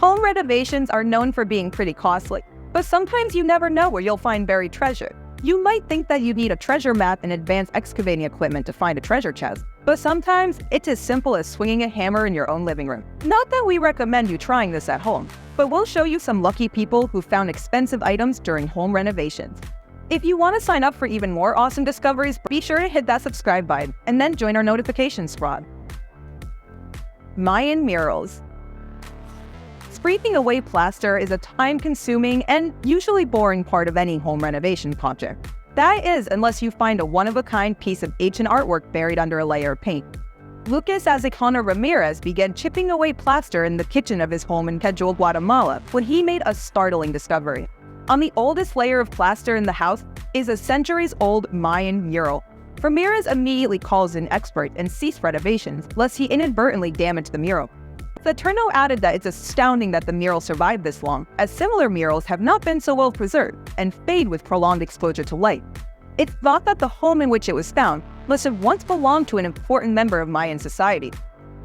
Home renovations are known for being pretty costly, but sometimes you never know where you'll find buried treasure. You might think that you need a treasure map and advanced excavating equipment to find a treasure chest, but sometimes it's as simple as swinging a hammer in your own living room. Not that we recommend you trying this at home, but we'll show you some lucky people who found expensive items during home renovations. If you want to sign up for even more awesome discoveries, be sure to hit that subscribe button and then join our notification squad. Mayan murals. Scraping away plaster is a time-consuming and usually boring part of any home renovation project. That is, unless you find a one-of-a-kind piece of ancient artwork buried under a layer of paint. Lucas Azicona Ramirez began chipping away plaster in the kitchen of his home in Quechua, Guatemala, when he made a startling discovery. On the oldest layer of plaster in the house is a centuries-old Mayan mural. Ramirez immediately calls in expert and ceased renovations, lest he inadvertently damage the mural. Saturno added that it's astounding that the mural survived this long, as similar murals have not been so well preserved and fade with prolonged exposure to light. It's thought that the home in which it was found must have once belonged to an important member of Mayan society.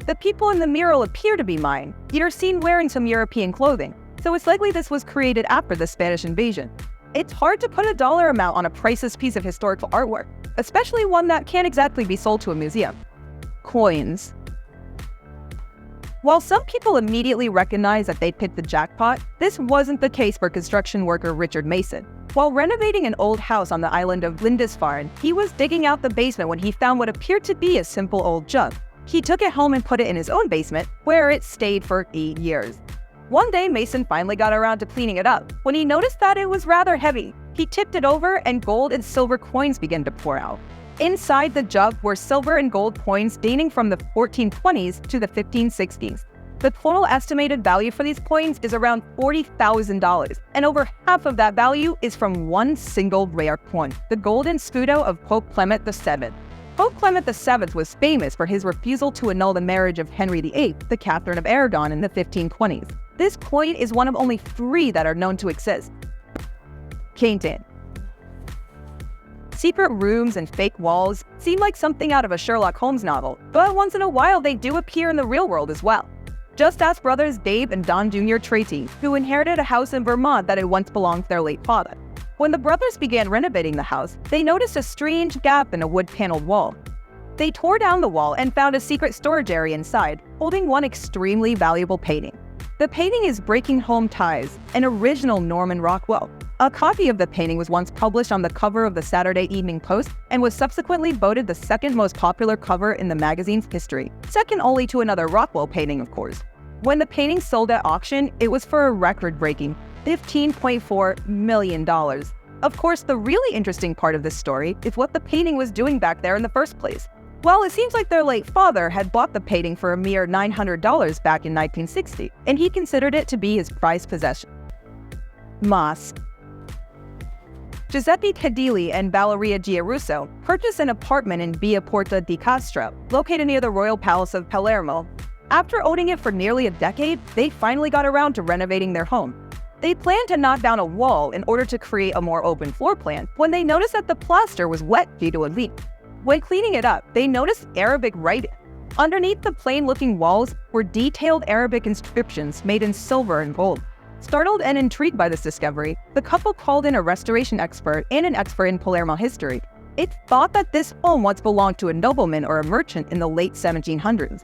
The people in the mural appear to be Mayan, yet are seen wearing some European clothing, so it's likely this was created after the Spanish invasion. It's hard to put a dollar amount on a priceless piece of historical artwork, especially one that can't exactly be sold to a museum. Coins. While some people immediately recognized that they'd hit the jackpot, this wasn't the case for construction worker Richard Mason. While renovating an old house on the island of Lindisfarne, he was digging out the basement when he found what appeared to be a simple old jug. He took it home and put it in his own basement, where it stayed for 8 years. One day, Mason finally got around to cleaning it up, when he noticed that it was rather heavy. He tipped it over and gold and silver coins began to pour out. Inside the jug were silver and gold coins dating from the 1420s to the 1560s. The total estimated value for these coins is around $40,000, and over half of that value is from one single rare coin, the golden scudo of Pope Clement VII. Pope Clement VII was famous for his refusal to annul the marriage of Henry VIII, the Catherine of Aragon, in the 1520s. This coin is one of only 3 that are known to exist. Painting. Secret rooms and fake walls seem like something out of a Sherlock Holmes novel, but once in a while they do appear in the real world as well. Just ask brothers Dave and Don Jr. Tracy, who inherited a house in Vermont that had once belonged to their late father. When the brothers began renovating the house, they noticed a strange gap in a wood-paneled wall. They tore down the wall and found a secret storage area inside, holding one extremely valuable painting. The painting is Breaking Home Ties, an original Norman Rockwell. A copy of the painting was once published on the cover of the Saturday Evening Post and was subsequently voted the second most popular cover in the magazine's history, second only to another Rockwell painting, of course. When the painting sold at auction, it was for a record-breaking $15.4 million. Of course, the really interesting part of this story is what the painting was doing back there in the first place. Well, it seems like their late father had bought the painting for a mere $900 back in 1960, and he considered it to be his prized possession. Mosque. Giuseppe Cadilli and Valeria Giarusso purchased an apartment in Via Porta di Castro, located near the Royal Palace of Palermo. After owning it for nearly a decade, they finally got around to renovating their home. They planned to knock down a wall in order to create a more open floor plan when they noticed that the plaster was wet due to a leak. When cleaning it up, they noticed Arabic writing. Underneath the plain-looking walls were detailed Arabic inscriptions made in silver and gold. Startled and intrigued by this discovery, the couple called in a restoration expert and an expert in Palermo history. It's thought that this home once belonged to a nobleman or a merchant in the late 1700s.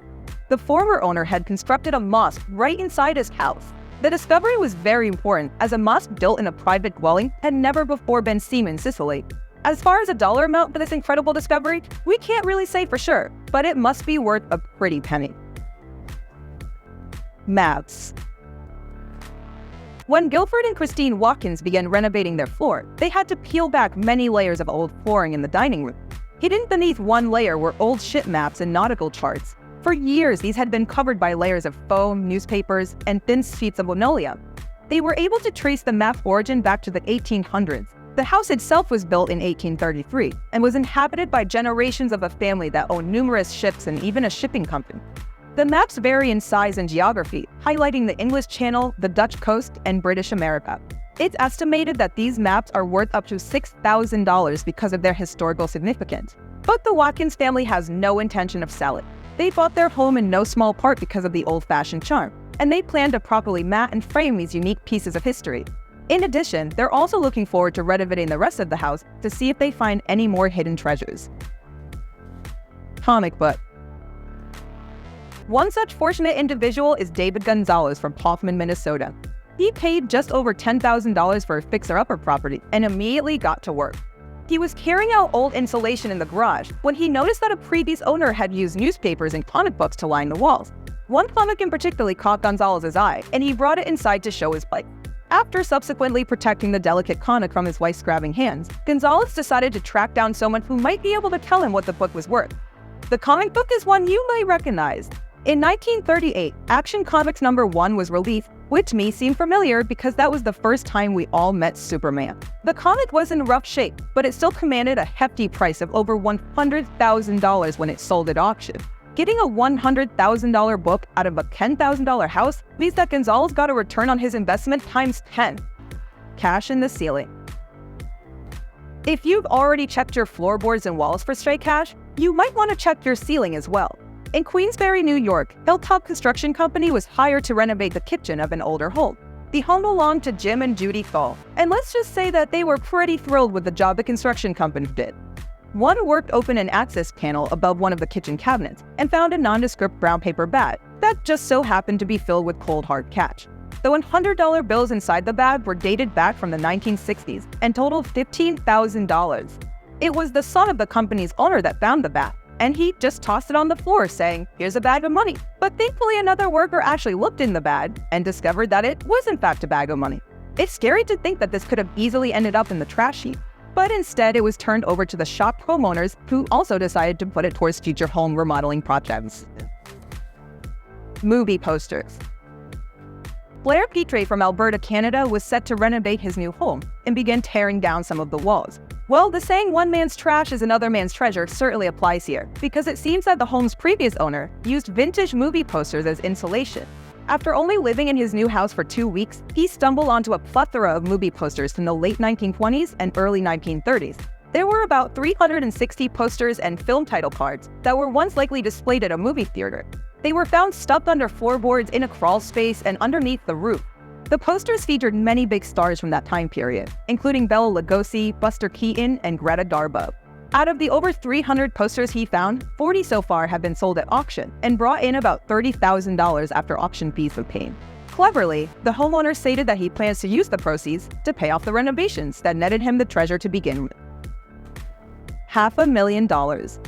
The former owner had constructed a mosque right inside his house. The discovery was very important, as a mosque built in a private dwelling had never before been seen in Sicily. As far as a dollar amount for this incredible discovery, we can't really say for sure, but it must be worth a pretty penny. Maps. When Guilford and Christine Watkins began renovating their floor, they had to peel back many layers of old flooring in the dining room. Hidden beneath one layer were old ship maps and nautical charts. For years, these had been covered by layers of foam, newspapers, and thin sheets of linoleum. They were able to trace the map origin back to the 1800s. The house itself was built in 1833 and was inhabited by generations of a family that owned numerous ships and even a shipping company. The maps vary in size and geography, highlighting the English Channel, the Dutch coast, and British America. It's estimated that these maps are worth up to $6,000 because of their historical significance. But the Watkins family has no intention of selling. They bought their home in no small part because of the old-fashioned charm, and they plan to properly mat and frame these unique pieces of history. In addition, they're also looking forward to renovating the rest of the house to see if they find any more hidden treasures. Comic book. One such fortunate individual is David Gonzalez from Hoffman, Minnesota. He paid just over $10,000 for a fixer-upper property and immediately got to work. He was carrying out old insulation in the garage when he noticed that a previous owner had used newspapers and comic books to line the walls. One comic in particular caught Gonzalez's eye, and he brought it inside to show his plight. After subsequently protecting the delicate comic from his wife's grabbing hands, Gonzalez decided to track down someone who might be able to tell him what the book was worth. The comic book is one you may recognize. In 1938, Action Comics #1 was released, which may seem familiar because that was the first time we all met Superman. The comic was in rough shape, but it still commanded a hefty price of over $100,000 when it sold at auction. Getting a $100,000 book out of a $10,000 house means that Gonzalez got a return on his investment times 10. Cash in the ceiling. If you've already checked your floorboards and walls for stray cash, you might want to check your ceiling as well. In Queensbury, New York, Hilltop Construction Company was hired to renovate the kitchen of an older home. The home belonged to Jim and Judy Thal, and let's just say that they were pretty thrilled with the job the construction company did. One worked open an access panel above one of the kitchen cabinets and found a nondescript brown paper bag that just so happened to be filled with cold hard cash. The $100 bills inside the bag were dated back from the 1960s and totaled $15,000. It was the son of the company's owner that found the bag, and he just tossed it on the floor saying, "Here's a bag of money." But thankfully another worker actually looked in the bag and discovered that it was in fact a bag of money. It's scary to think that this could have easily ended up in the trash heap, but instead it was turned over to the shocked homeowners who also decided to put it towards future home remodeling projects. Movie posters. Blair Petrie from Alberta, Canada was set to renovate his new home and began tearing down some of the walls. Well, the saying "one man's trash is another man's treasure" certainly applies here, because it seems that the home's previous owner used vintage movie posters as insulation. After only living in his new house for 2 weeks, he stumbled onto a plethora of movie posters from the late 1920s and early 1930s. There were about 360 posters and film title cards that were once likely displayed at a movie theater. They were found stuffed under floorboards, in a crawl space, and underneath the roof. The posters featured many big stars from that time period, including Bela Lugosi, Buster Keaton, and Greta Garbo. Out of the over 300 posters he found, 40 so far have been sold at auction and brought in about $30,000 after auction fees were paid. Cleverly, the homeowner stated that he plans to use the proceeds to pay off the renovations that netted him the treasure to begin with. $500,000.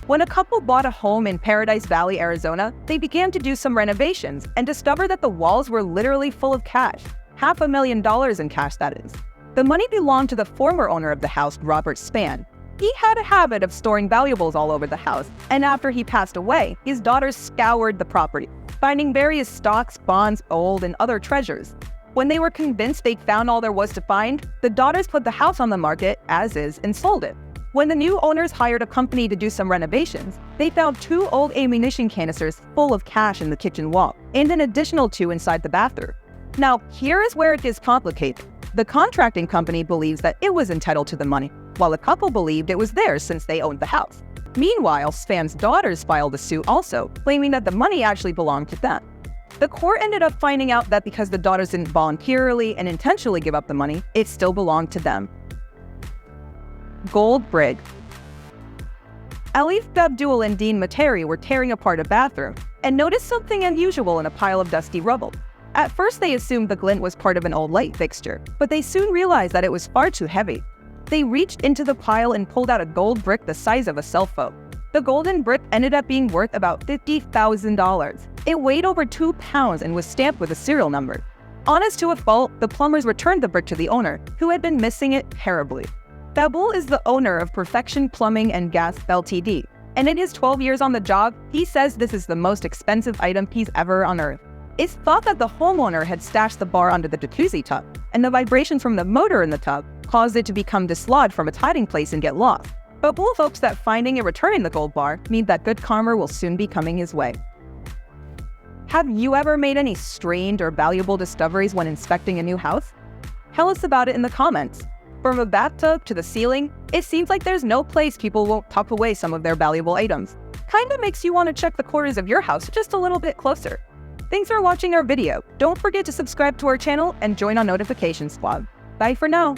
When a couple bought a home in Paradise Valley, Arizona, they began to do some renovations and discovered that the walls were literally full of cash. $500,000 in cash, that is. The money belonged to the former owner of the house, Robert Spann. He had a habit of storing valuables all over the house, and after he passed away, his daughters scoured the property, finding various stocks, bonds, gold, and other treasures. When they were convinced they'd found all there was to find, the daughters put the house on the market as is and sold it. When the new owners hired a company to do some renovations, they found 2 old ammunition canisters full of cash in the kitchen wall, and an additional 2 inside the bathroom. Now, here is where it gets complicated. The contracting company believes that it was entitled to the money, while the couple believed it was theirs since they owned the house. Meanwhile, Spann's daughters filed a suit also, claiming that the money actually belonged to them. The court ended up finding out that because the daughters didn't voluntarily and intentionally give up the money, it still belonged to them. Gold brick. Elif Abdul and Dean Materi were tearing apart a bathroom and noticed something unusual in a pile of dusty rubble. At first they assumed the glint was part of an old light fixture, but they soon realized that it was far too heavy. They reached into the pile and pulled out a gold brick the size of a cell phone. The golden brick ended up being worth about $50,000. It weighed over 2 pounds and was stamped with a serial number. Honest to a fault, the plumbers returned the brick to the owner, who had been missing it terribly. Babul is the owner of Perfection Plumbing and Gas Ltd, and in his 12 years on the job, he says this is the most expensive item he's ever unearthed. It's thought that the homeowner had stashed the bar under the jacuzzi tub, and the vibrations from the motor in the tub caused it to become dislodged from its hiding place and get lost. Babul hopes that finding and returning the gold bar means that good karma will soon be coming his way. Have you ever made any strange or valuable discoveries when inspecting a new house? Tell us about it in the comments. From a bathtub to the ceiling, it seems like there's no place people won't tuck away some of their valuable items. Kinda makes you want to check the corners of your house just a little bit closer. Thanks for watching our video. Don't forget to subscribe to our channel and join our notification squad. Bye for now.